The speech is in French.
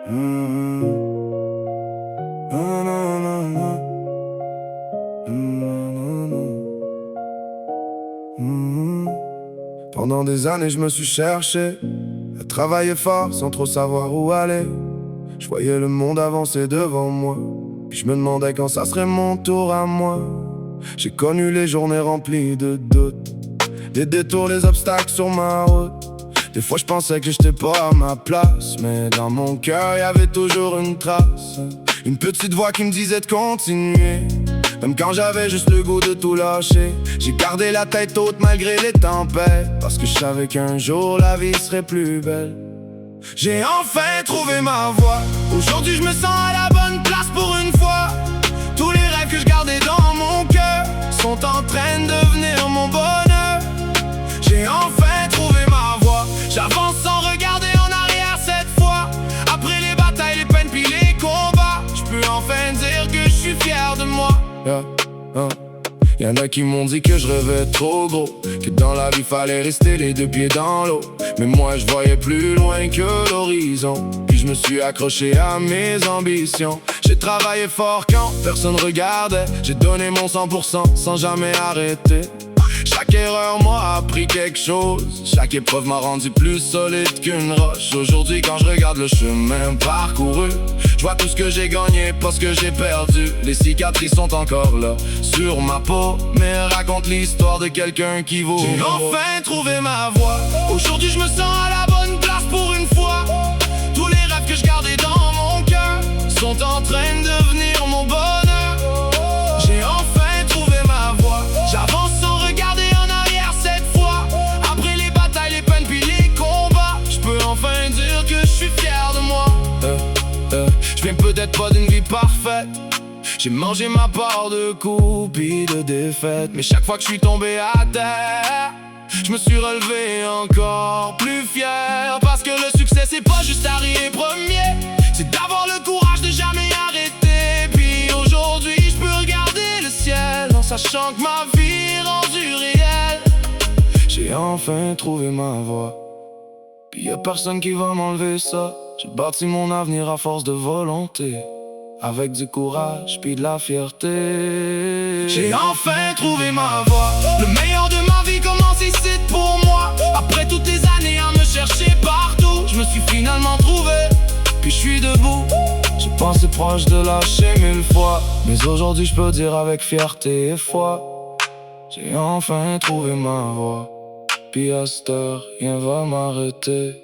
Mm, nanana, mm. Pendant des années je me suis cherché à travailler fort sans trop savoir où aller. Je voyais le monde avancer devant moi, puis je me demandais quand ça serait mon tour à moi. J'ai connu les journées remplies de doutes, des détours, les obstacles sur ma route. Des fois je pensais que j'étais pas à ma place, mais dans mon cœur y'avait toujours une trace, une petite voix qui me disait de continuer. Même quand j'avais juste le goût de tout lâcher, j'ai gardé la tête haute malgré les tempêtes, parce que je savais qu'un jour la vie serait plus belle. J'ai enfin trouvé ma voie. Aujourd'hui je me sens à la bonne place pour une fois. Tous les rêves que je gardais dans mon cœur sont en train de devenir mon bonheur. J'ai enfin trouvé ma voie. J'avance sans regarder en arrière cette fois. Après les batailles, les peines puis les combats, je peux enfin dire que je suis fier de moi. Y'en a qui m'ont dit que je rêvais trop gros, que dans la vie fallait rester les deux pieds dans l'eau. Mais moi je voyais plus loin que l'horizon, puis je me suis accroché à mes ambitions. J'ai travaillé fort quand personne regardait, j'ai donné mon 100% sans jamais arrêter. Chaque erreur m'a appris quelque chose, chaque épreuve m'a rendu plus solide qu'une roche. Aujourd'hui quand je regarde le chemin parcouru, je vois tout ce que j'ai gagné parce que j'ai perdu. Les cicatrices sont encore là sur ma peau, mais raconte l'histoire de quelqu'un qui vaut. J'ai enfin trouvé ma voie. Aujourd'hui je me sens à la bonne place pour une fois. Tous les rêves que je gardais dans mon cœur sont en train de devenir mon bonheur. J'ai enfin trouvé ma voie. J'avance sans regarder en arrière cette fois. Après les batailles, les peines puis les combats, je peux enfin dire que je suis fier de moi. Je viens peut-être pas d'une vie parfaite, j'ai mangé ma part de coups puis de défaites, mais chaque fois que je suis tombé à terre, je me suis relevé encore plus fier. Parce que le succès c'est pas juste arriver premier, c'est d'avoir le courage de jamais arrêter. Puis aujourd'hui je peux regarder le ciel en sachant que ma vie est rendue réelle. J'ai enfin trouvé ma voie, puis y'a personne qui va m'enlever ça. J'ai bâti mon avenir à force de volonté, avec du courage puis de la fierté. J'ai enfin trouvé ma voie. Le meilleur de ma vie commence ici pour moi. Après toutes les années à me chercher partout, je me suis finalement trouvé, puis je suis debout. J'ai pensé proche de lâcher 1000 fois, mais aujourd'hui je peux dire avec fierté et foi, j'ai enfin trouvé ma voie. Puis à cette heure, rien va m'arrêter.